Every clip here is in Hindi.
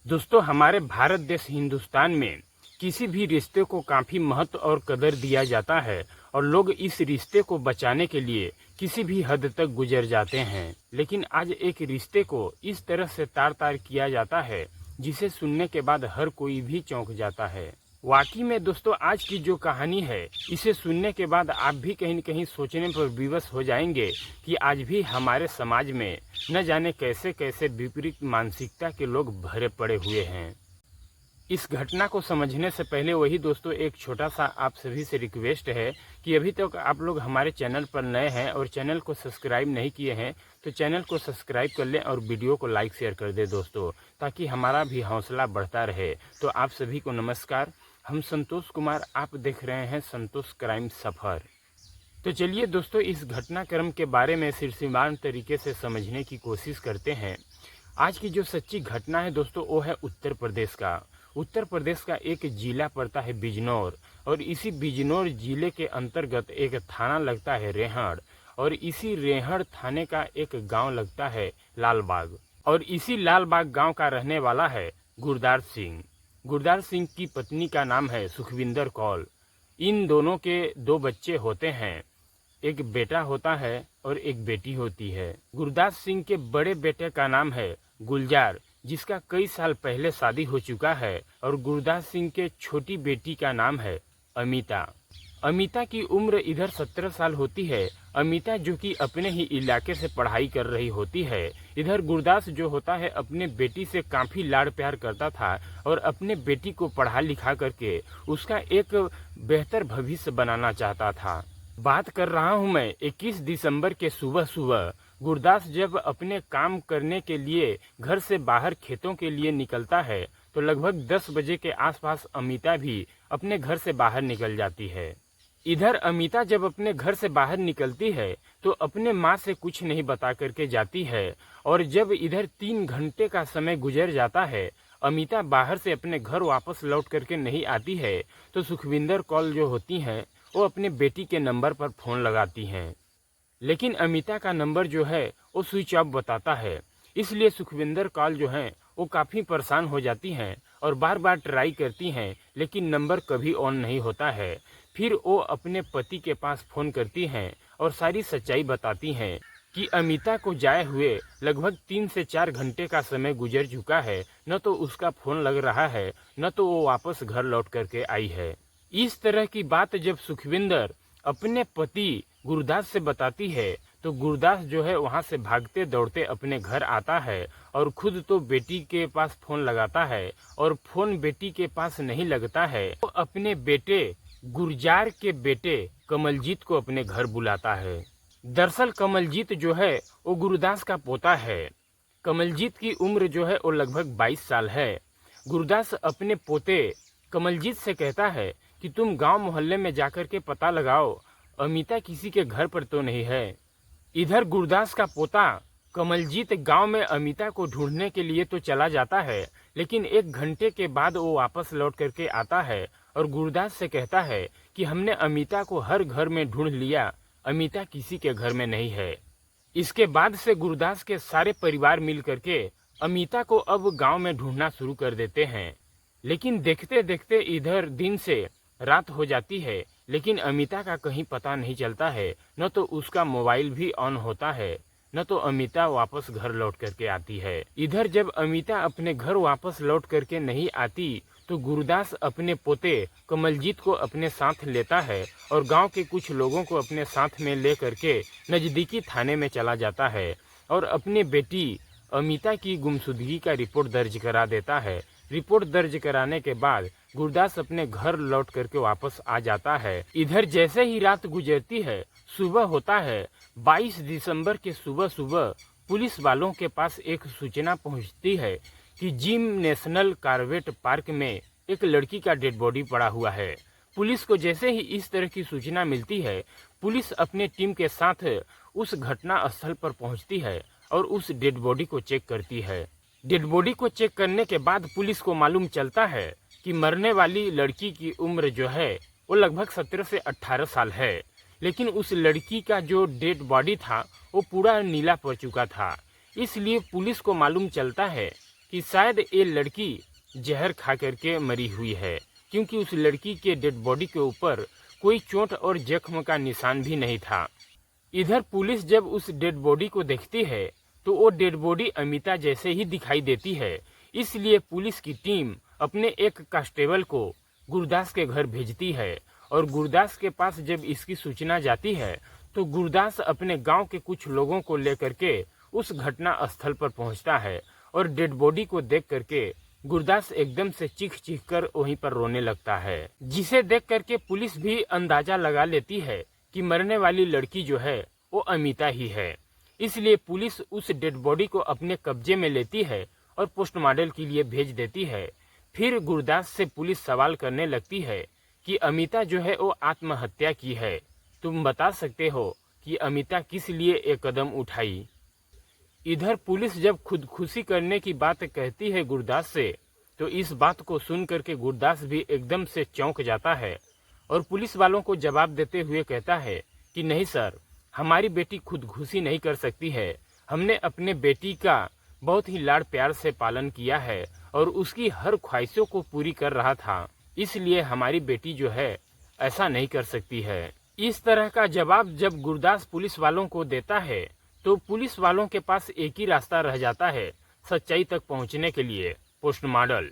दोस्तों, हमारे भारत देश हिंदुस्तान में किसी भी रिश्ते को काफ़ी महत्व और कदर दिया जाता है और लोग इस रिश्ते को बचाने के लिए किसी भी हद तक गुजर जाते हैं। लेकिन आज एक रिश्ते को इस तरह से तार तार किया जाता है जिसे सुनने के बाद हर कोई भी चौंक जाता है। वाकई में दोस्तों, आज की जो कहानी है इसे सुनने के बाद आप भी कहीं न कहीं सोचने पर विवश हो जाएंगे कि आज भी हमारे समाज में न जाने कैसे कैसे विपरीत मानसिकता के लोग भरे पड़े हुए हैं। इस घटना को समझने से पहले वही दोस्तों एक छोटा सा आप सभी से रिक्वेस्ट है कि अभी तक आप लोग हमारे चैनल पर नए हैं और चैनल को सब्सक्राइब नहीं किए हैं तो चैनल को सब्सक्राइब कर लें और वीडियो को लाइक शेयर कर दें दोस्तों, ताकि हमारा भी हौसला बढ़ता रहे। तो आप सभी को नमस्कार, हम संतोष कुमार, आप देख रहे हैं संतोष क्राइम सफ़र। तो चलिए दोस्तों, इस घटनाक्रम के बारे में सिलसिलेवार तरीके से समझने की कोशिश करते हैं। आज की जो सच्ची घटना है दोस्तों वो है उत्तर प्रदेश का। उत्तर प्रदेश का एक जिला पड़ता है बिजनौर और इसी बिजनौर जिले के अंतर्गत एक थाना लगता है रेहड़ और इसी रेहड़ थाने का एक गांव लगता है लालबाग और इसी लालबाग गांव का रहने वाला है गुरदार सिंह। गुरदार सिंह की पत्नी का नाम है सुखविंदर कौल। इन दोनों के दो बच्चे होते हैं, एक बेटा होता है और एक बेटी होती है। गुरदास सिंह के बड़े बेटे का नाम है गुलजार, जिसका कई साल पहले शादी हो चुका है, और गुरदास सिंह के छोटी बेटी का नाम है अमिता। अमिता की उम्र इधर 17 साल होती है। अमिता जो कि अपने ही इलाके से पढ़ाई कर रही होती है, इधर गुरदास जो होता है अपने बेटी से काफ़ी लाड़ प्यार करता था और अपने बेटी को पढ़ा लिखा करके उसका एक बेहतर भविष्य बनाना चाहता था। बात कर रहा हूं मैं 21 दिसंबर के सुबह सुबह। गुरदास जब अपने काम करने के लिए घर से बाहर खेतों के लिए निकलता है तो लगभग 10 बजे के आसपास अमिता भी अपने घर से बाहर निकल जाती है। इधर अमिता जब अपने घर से बाहर निकलती है तो अपने माँ से कुछ नहीं बता करके जाती है और जब इधर 3 घंटे का समय गुजर जाता है, अमिता बाहर से अपने घर वापस लौट करके नहीं आती है तो सुखविंदर कौल जो होती हैं वो अपने बेटी के नंबर पर फ़ोन लगाती हैं। लेकिन अमिता का नंबर जो है वो स्विच ऑफ बताता है, इसलिए सुखविंदर कौल जो हैं वो काफ़ी परेशान हो जाती हैं और बार बार ट्राई करती हैं, लेकिन नंबर कभी ऑन नहीं होता है। फिर वो अपने पति के पास फ़ोन करती हैं और सारी सच्चाई बताती हैं कि अमिता को जाए हुए लगभग 3 से 4 घंटे का समय गुजर चुका है, न तो उसका फ़ोन लग रहा है न तो वो वापस घर लौट करके आई है। इस तरह की बात जब सुखविंदर अपने पति गुरदास से बताती है तो गुरदास जो है वहां से भागते दौड़ते अपने घर आता है और खुद तो बेटी के पास फ़ोन लगाता है और फ़ोन बेटी के पास नहीं लगता है तो अपने बेटे गुरजार के बेटे कमलजीत को अपने घर बुलाता है। दरअसल कमलजीत जो है वो गुरदास का पोता है। कमलजीत की उम्र जो है वो लगभग 22 साल है। गुरदास अपने पोते कमलजीत से कहता है कि तुम गांव मोहल्ले में जाकर के पता लगाओ, अमिता किसी के घर पर तो नहीं है। इधर गुरदास का पोता कमलजीत गांव में अमिता को ढूंढने के लिए तो चला जाता है, लेकिन 1 घंटे के बाद वो वापस लौट करके आता है और गुरदास से कहता है कि हमने अमिता को हर घर में ढूंढ लिया, अमिता किसी के घर में नहीं है। इसके बाद से गुरदास के सारे परिवार मिल करके अमिता को अब गांव में ढूंढना शुरू कर देते हैं। लेकिन देखते देखते इधर दिन से रात हो जाती है, लेकिन अमिता का कहीं पता नहीं चलता है, न तो उसका मोबाइल भी ऑन होता है न तो अमिता वापस घर लौट करके आती है। इधर जब अमिता अपने घर वापस लौट करके नहीं आती तो गुरदास अपने पोते कमलजीत को अपने साथ लेता है और गांव के कुछ लोगों को अपने साथ में ले करके नज़दीकी थाने में चला जाता है और अपनी बेटी अमिता की गुमशुदगी का रिपोर्ट दर्ज करा देता है। रिपोर्ट दर्ज कराने के बाद गुरदास अपने घर लौट करके वापस आ जाता है। इधर जैसे ही रात गुजरती है, सुबह होता है। 22 दिसंबर के सुबह सुबह पुलिस वालों के पास एक सूचना पहुंचती है कि जिम नेशनल कॉर्बेट पार्क में एक लड़की का डेड बॉडी पड़ा हुआ है। पुलिस को जैसे ही इस तरह की सूचना मिलती है, पुलिस अपने टीम के साथ उस घटना स्थल पर पहुंचती है और उस डेड बॉडी को चेक करती है। डेड बॉडी को चेक करने के बाद पुलिस को मालूम चलता है कि मरने वाली लड़की की उम्र जो है वो लगभग 17 से 18 साल है, लेकिन उस लड़की का जो डेड बॉडी था वो पूरा नीला पड़ चुका था। इसलिए पुलिस को मालूम चलता है कि शायद ये लड़की जहर खा करके मरी हुई है, क्योंकि उस लड़की के डेड बॉडी के ऊपर कोई चोट और जख्म का निशान भी नहीं था। इधर पुलिस जब उस डेड बॉडी को देखती है तो वो डेड बॉडी अमिता जैसे ही दिखाई देती है। इसलिए पुलिस की टीम अपने एक कांस्टेबल को गुरदास के घर भेजती है और गुरदास के पास जब इसकी सूचना जाती है तो गुरदास अपने गांव के कुछ लोगों को लेकर के उस घटना स्थल पर पहुंचता है और डेड बॉडी को देख करके गुरदास एकदम से चीख चीख कर वहीं पर रोने लगता है, जिसे देख करके पुलिस भी अंदाजा लगा लेती है कि मरने वाली लड़की जो है वो अमिता ही है। इसलिए पुलिस उस डेड बॉडी को अपने कब्जे में लेती है और पोस्टमार्टम के लिए भेज देती है। फिर गुरदास से पुलिस सवाल करने लगती है कि अमिता जो है वो आत्महत्या की है, तुम बता सकते हो कि अमिता किस लिए एक कदम उठाई। इधर पुलिस जब खुदकुशी करने की बात कहती है गुरदास से तो इस बात को सुन करके गुरदास भी एकदम से चौंक जाता है और पुलिस वालों को जवाब देते हुए कहता है कि नहीं सर, हमारी बेटी खुदकुशी नहीं कर सकती है। हमने अपने बेटी का बहुत ही लाड़ प्यार से पालन किया है और उसकी हर ख्वाहिशों को पूरी कर रहा था, इसलिए हमारी बेटी जो है ऐसा नहीं कर सकती है। इस तरह का जवाब जब गुरदास पुलिस वालों को देता है तो पुलिस वालों के पास एक ही रास्ता रह जाता है सच्चाई तक पहुंचने के लिए, पोस्टमार्टम।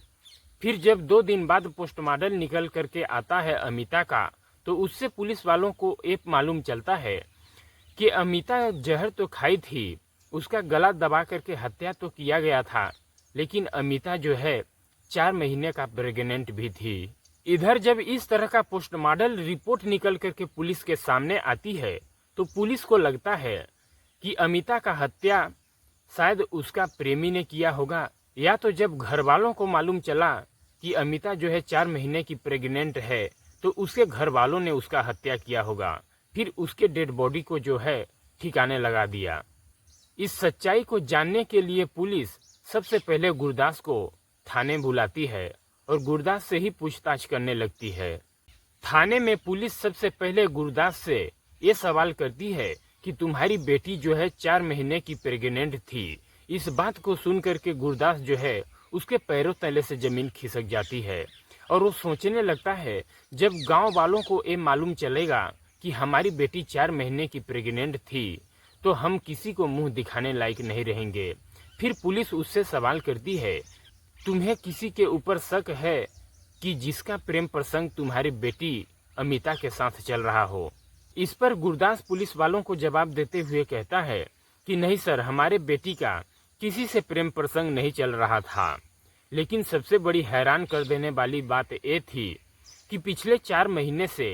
फिर जब 2 दिन बाद पोस्टमार्टम निकल करके आता है अमिता का तो उससे पुलिस वालों को ये मालूम चलता है कि अमिता जहर तो खाई थी, उसका गला दबा करके हत्या तो किया गया था, लेकिन अमिता जो है 4 महीने का प्रेग्नेंट भी थी। इधर जब इस तरह का पोस्टमार्टम रिपोर्ट निकल करके पुलिस के सामने आती है तो पुलिस को लगता है कि अमिता का हत्या शायद उसका प्रेमी ने किया होगा, या तो जब घर वालों को मालूम चला कि अमिता जो है 4 महीने की प्रेग्नेंट है तो उसके घर वालों ने उसका हत्या किया होगा, फिर उसके डेड बॉडी को जो है ठिकाने लगा दिया। इस सच्चाई को जानने के लिए पुलिस सबसे पहले गुरदास को थाने बुलाती है और गुरदास से ही पूछताछ करने लगती है। थाने में पुलिस सबसे पहले गुरदास से ये सवाल करती है कि तुम्हारी बेटी जो है 4 महीने की प्रेग्नेंट थी। इस बात को सुन करके गुरदास जो है उसके पैरों तले से जमीन खिसक जाती है और वो सोचने लगता है जब गांव वालों को ये मालूम चलेगा कि हमारी बेटी 4 महीने की प्रेग्नेंट थी तो हम किसी को मुंह दिखाने लायक नहीं रहेंगे। फिर पुलिस उससे सवाल करती है, तुम्हें किसी के ऊपर शक है कि जिसका प्रेम प्रसंग तुम्हारी बेटी अमिता के साथ चल रहा हो। इस पर गुरदास पुलिस वालों को जवाब देते हुए कहता है कि नहीं सर, हमारे बेटी का किसी से प्रेम प्रसंग नहीं चल रहा था, लेकिन सबसे बड़ी हैरान कर देने वाली बात ये थी कि पिछले 4 महीने से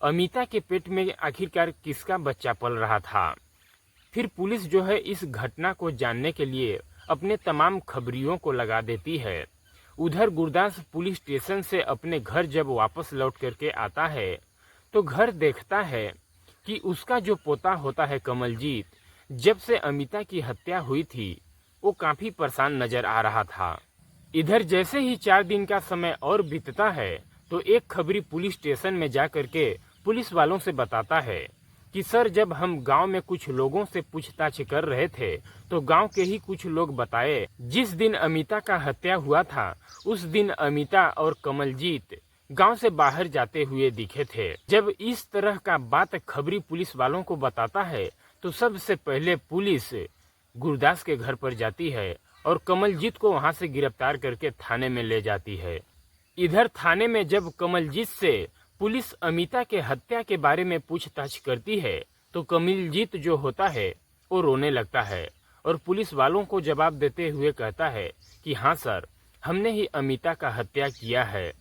अमिता के पेट में आखिरकार किसका बच्चा पल रहा था। फिर पुलिस जो है इस घटना को जानने के लिए अपने तमाम खबरियों को लगा देती है। उधर गुरदास पुलिस स्टेशन से अपने घर जब वापस लौट करके आता है तो घर देखता है कि उसका जो पोता होता है कमलजीत, जब से अमिता की हत्या हुई थी वो काफी परेशान नजर आ रहा था। इधर जैसे ही 4 दिन का समय और बीतता है तो एक खबरी पुलिस स्टेशन में जा करके पुलिस वालों से बताता है कि सर, जब हम गांव में कुछ लोगों से पूछताछ कर रहे थे तो गांव के ही कुछ लोग बताए जिस दिन अमिता का हत्या हुआ था उस दिन अमिता और कमलजीत गांव से बाहर जाते हुए दिखे थे। जब इस तरह का बात खबरी पुलिस वालों को बताता है तो सबसे पहले पुलिस गुरदास के घर पर जाती है और कमलजीत को वहां से गिरफ्तार करके थाने में ले जाती है। इधर थाने में जब कमलजीत से पुलिस अमिता के हत्या के बारे में पूछताछ करती है तो कमलजीत जो होता है वो रोने लगता है और पुलिस वालों को जवाब देते हुए कहता है कि हाँ सर, हमने ही अमिता का हत्या किया है,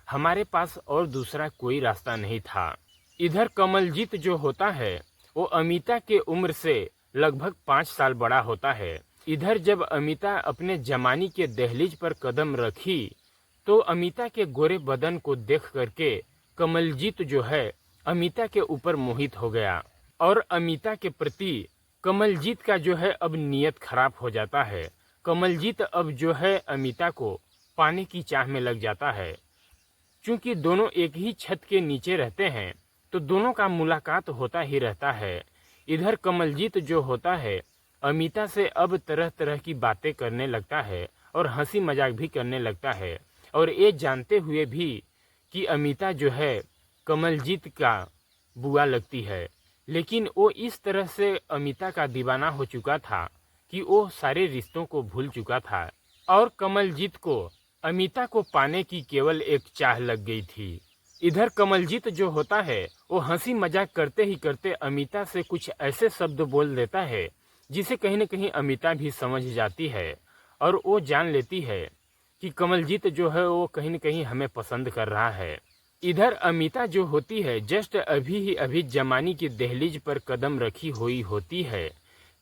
हमारे पास और दूसरा कोई रास्ता नहीं था। इधर कमलजीत जो होता है वो अमिता के उम्र से लगभग 5 साल बड़ा होता है। इधर जब अमिता अपने जमानी के दहलीज पर कदम रखी तो अमिता के गोरे बदन को देख करके कमलजीत जो है अमिता के ऊपर मोहित हो गया और अमिता के प्रति कमलजीत का जो है अब नीयत खराब हो जाता है। कमलजीत अब जो है अमिता को पाने की चाह में लग जाता है। चूंकि दोनों एक ही छत के नीचे रहते हैं तो दोनों का मुलाकात होता ही रहता है। इधर कमलजीत जो होता है अमिता से अब तरह तरह की बातें करने लगता है और हंसी मजाक भी करने लगता है, और ये जानते हुए भी कि अमिता जो है कमलजीत का बुआ लगती है। लेकिन वो इस तरह से अमिता का दीवाना हो चुका था कि वो सारे रिश्तों को भूल चुका था, और कमलजीत को अमिता को पाने की केवल एक चाह लग गई थी। इधर कमलजीत जो होता है वो हंसी मजाक करते ही करते अमिता से कुछ ऐसे शब्द बोल देता है जिसे कहीं न कहीं अमिता भी समझ जाती है, और वो जान लेती है कि कमलजीत जो है वो कहीं न कहीं हमें पसंद कर रहा है। इधर अमिता जो होती है जस्ट अभी जमानी की दहलीज पर कदम रखी हुई होती है।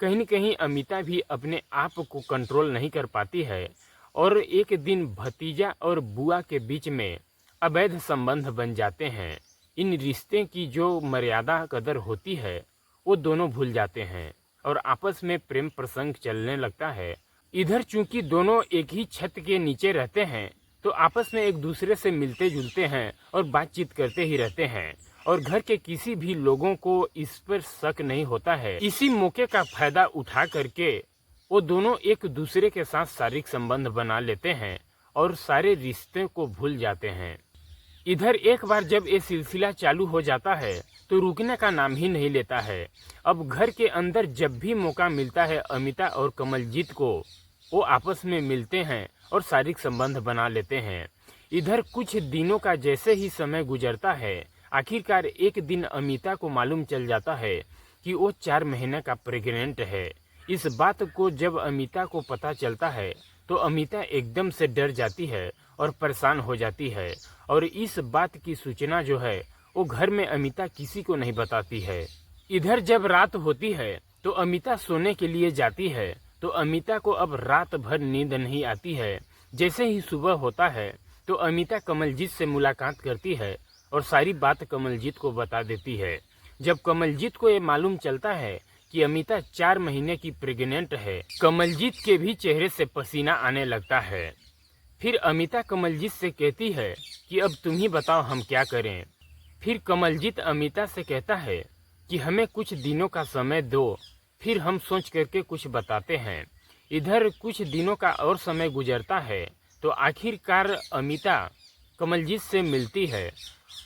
कहीं न कहीं अमिता भी अपने आप को कंट्रोल नहीं कर पाती है, और एक दिन भतीजा और बुआ के बीच में अवैध संबंध बन जाते हैं। इन रिश्ते की जो मर्यादा कदर होती है वो दोनों भूल जाते हैं, और आपस में प्रेम प्रसंग चलने लगता है। इधर चूंकि दोनों एक ही छत के नीचे रहते हैं तो आपस में एक दूसरे से मिलते जुलते हैं और बातचीत करते ही रहते हैं, और घर के किसी भी लोगों को इस पर शक नहीं होता है। इसी मौके का फायदा उठा करके वो दोनों एक दूसरे के साथ शारीरिक संबंध बना लेते हैं और सारे रिश्ते को भूल जाते हैं। इधर एक बार जब ये सिलसिला चालू हो जाता है तो रुकने का नाम ही नहीं लेता है। अब घर के अंदर जब भी मौका मिलता है अमिता और कमलजीत को, वो आपस में मिलते हैं और शारीरिक संबंध बना लेते हैं। इधर कुछ दिनों का जैसे ही समय गुजरता है, आखिरकार एक दिन अमिता को मालूम चल जाता है कि वो 4 महीने का प्रेग्नेंट है। इस बात को जब अमिता को पता चलता है तो अमिता एकदम से डर जाती है और परेशान हो जाती है, और इस बात की सूचना जो है वो घर में अमिता किसी को नहीं बताती है। इधर जब रात होती है तो अमिता सोने के लिए जाती है, तो अमिता को अब रात भर नींद नहीं आती है। जैसे ही सुबह होता है तो अमिता कमलजीत से मुलाकात करती है और सारी बात कमलजीत को बता देती है। जब कमलजीत को ये मालूम चलता है कि अमिता 4 महीने की प्रेग्नेंट है, कमलजीत के भी चेहरे से पसीना आने लगता है। फिर अमिता कमलजीत से कहती है कि अब तुम ही बताओ हम क्या करें। फिर कमलजीत अमिता से कहता है कि हमें कुछ दिनों का समय दो, फिर हम सोच करके कुछ बताते हैं। इधर कुछ दिनों का और समय गुजरता है तो आखिरकार अमिता कमलजीत से मिलती है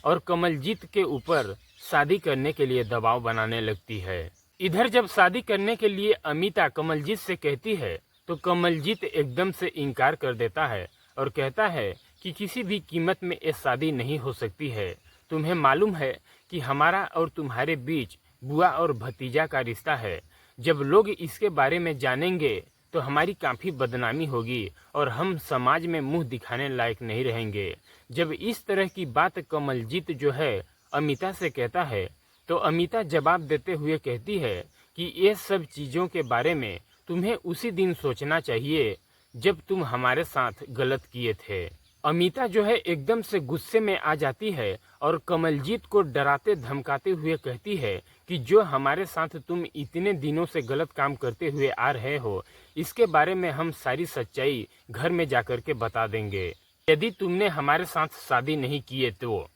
और कमलजीत के ऊपर शादी करने के लिए दबाव बनाने लगती है। इधर जब शादी करने के लिए अमिता कमलजीत से कहती है तो कमलजीत एकदम से इनकार कर देता है और कहता है कि किसी भी कीमत में ये शादी नहीं हो सकती है। तुम्हें मालूम है कि हमारा और तुम्हारे बीच बुआ और भतीजा का रिश्ता है। जब लोग इसके बारे में जानेंगे तो हमारी काफ़ी बदनामी होगी और हम समाज में मुंह दिखाने लायक नहीं रहेंगे। जब इस तरह की बात कमलजीत जो है अमिता से कहता है तो अमिता जवाब देते हुए कहती है कि ये सब चीज़ों के बारे में तुम्हें उसी दिन सोचना चाहिए जब तुम हमारे साथ गलत किए थे। अमिता जो है एकदम से गुस्से में आ जाती है और कमलजीत को डराते धमकाते हुए कहती है कि जो हमारे साथ तुम इतने दिनों से गलत काम करते हुए आ रहे हो, इसके बारे में हम सारी सच्चाई घर में जाकर के बता देंगे यदि तुमने हमारे साथ शादी नहीं किए तो।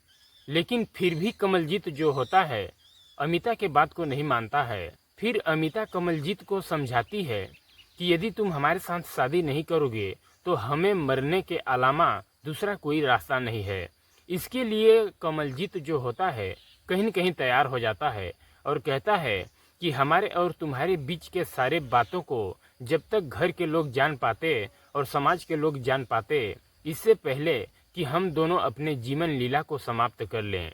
लेकिन फिर भी कमलजीत जो होता है अमिता के बात को नहीं मानता है। फिर अमिता कमलजीत को समझाती है कि यदि तुम हमारे साथ शादी नहीं करोगे तो हमें मरने के अलावा दूसरा कोई रास्ता नहीं है। इसके लिए कमलजीत जो होता है कहीं न कहीं तैयार हो जाता है और कहता है कि हमारे और तुम्हारे बीच के सारे बातों को जब तक घर के लोग जान पाते और समाज के लोग जान पाते, इससे पहले कि हम दोनों अपने जीवन लीला को समाप्त कर लें।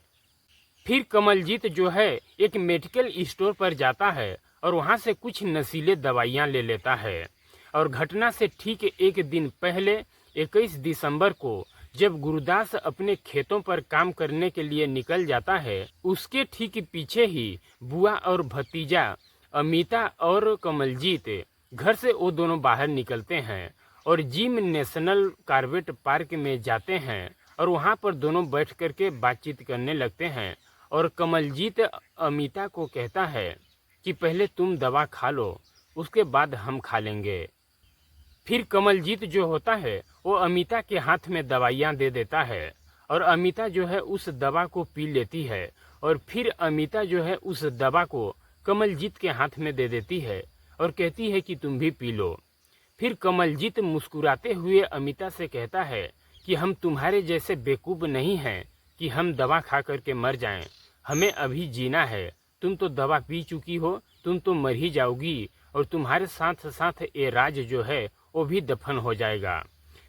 फिर कमलजीत जो है एक मेडिकल स्टोर पर जाता है और वहाँ से कुछ नशीले दवाइयाँ ले लेता है, और घटना से ठीक एक दिन पहले 21 दिसंबर को जब गुरुदास अपने खेतों पर काम करने के लिए निकल जाता है, उसके ठीक पीछे ही बुआ और भतीजा अमिता और कमलजीत घर से वो दोनों बाहर निकलते हैं और जिम नेशनल कार्बेट पार्क में जाते हैं, और वहाँ पर दोनों बैठ करके बातचीत करने लगते हैं। और कमलजीत अमिता को कहता है कि पहले तुम दवा खा लो, उसके बाद हम खा लेंगे। फिर कमलजीत जो होता है वो अमिता के हाथ में दवाइयाँ दे देता है, और अमिता जो है उस दवा को पी लेती है, और फिर अमिता जो है उस दवा को कमलजीत के हाथ में दे देती है और कहती है कि तुम भी पी लो। फिर कमलजीत मुस्कुराते हुए अमिता से कहता है कि हम तुम्हारे जैसे बेवकूफ़ नहीं हैं कि हम दवा खा करके मर जाएं। हमें अभी जीना है। तुम तो दवा पी चुकी हो, तुम तो मर ही जाओगी और तुम्हारे साथ साथ ये राज जो है वो भी दफन हो जाएगा।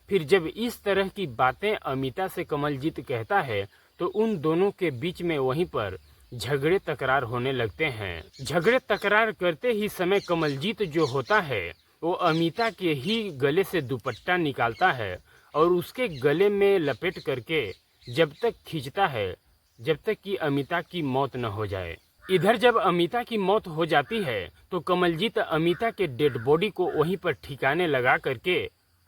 फिर जब इस तरह की बातें अमिता से कमलजीत कहता है तो उन दोनों के बीच में वहीं पर झगड़े तकरार होने लगते हैं। झगड़े तकरार करते ही समय कमलजीत जो होता है वो अमिता के ही गले से दुपट्टा निकालता है और उसके गले में लपेट करके जब तक खींचता है जब तक कि अमिता की मौत न हो जाए। इधर जब अमिता की मौत हो जाती है तो कमलजीत अमिता के डेड बॉडी को वहीं पर ठिकाने लगा करके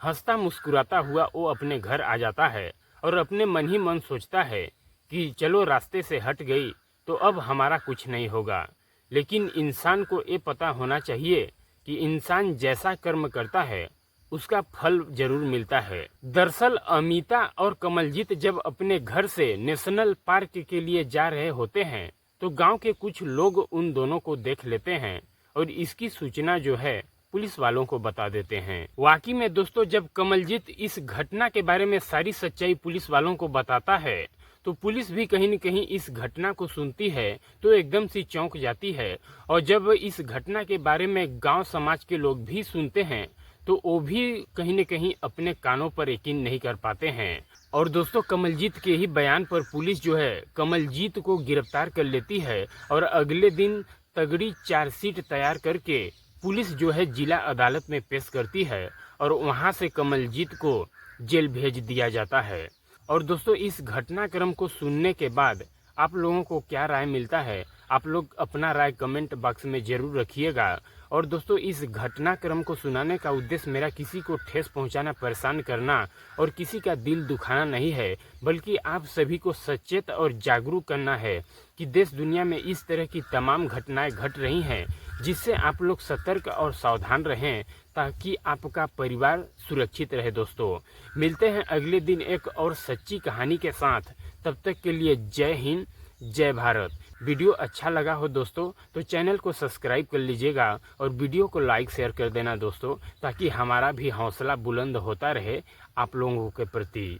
हंसता मुस्कुराता हुआ वो अपने घर आ जाता है और अपने मन ही मन सोचता है कि चलो रास्ते से हट गई तो अब हमारा कुछ नहीं होगा। लेकिन इंसान को ये पता होना चाहिए कि इंसान जैसा कर्म करता है उसका फल जरूर मिलता है। दरअसल अमिता और कमलजीत जब अपने घर से नेशनल पार्क के लिए जा रहे होते हैं तो गांव के कुछ लोग उन दोनों को देख लेते हैं और इसकी सूचना जो है पुलिस वालों को बता देते हैं। वाकई में दोस्तों, जब कमलजीत इस घटना के बारे में सारी सच्चाई पुलिस वालों को बताता है तो पुलिस भी कहीं न कहीं इस घटना को सुनती है तो एकदम से चौंक जाती है। और जब इस घटना के बारे में गांव समाज के लोग भी सुनते हैं तो वो भी कहीं न कहीं अपने कानों पर यकीन नहीं कर पाते हैं। और दोस्तों, कमलजीत के ही बयान पर पुलिस जो है कमलजीत को गिरफ्तार कर लेती है और अगले दिन तगड़ी चार्जशीट तैयार करके पुलिस जो है जिला अदालत में पेश करती है और वहां से कमलजीत को जेल भेज दिया जाता है। और दोस्तों, इस घटनाक्रम को सुनने के बाद आप लोगों को क्या राय मिलता है, आप लोग अपना राय कमेंट बॉक्स में ज़रूर रखिएगा। और दोस्तों, इस घटनाक्रम को सुनाने का उद्देश्य मेरा किसी को ठेस पहुंचाना, परेशान करना और किसी का दिल दुखाना नहीं है, बल्कि आप सभी को सचेत और जागरूक करना है कि देश दुनिया में इस तरह की तमाम घटनाएं घट रही हैं, जिससे आप लोग सतर्क और सावधान रहें ताकि आपका परिवार सुरक्षित रहे। दोस्तों, मिलते हैं अगले दिन एक और सच्ची कहानी के साथ। तब तक के लिए जय हिंद, जय भारत। वीडियो अच्छा लगा हो दोस्तों तो चैनल को सब्सक्राइब कर लीजिएगा और वीडियो को लाइक शेयर कर देना दोस्तों, ताकि हमारा भी हौसला बुलंद होता रहे आप लोगों के प्रति।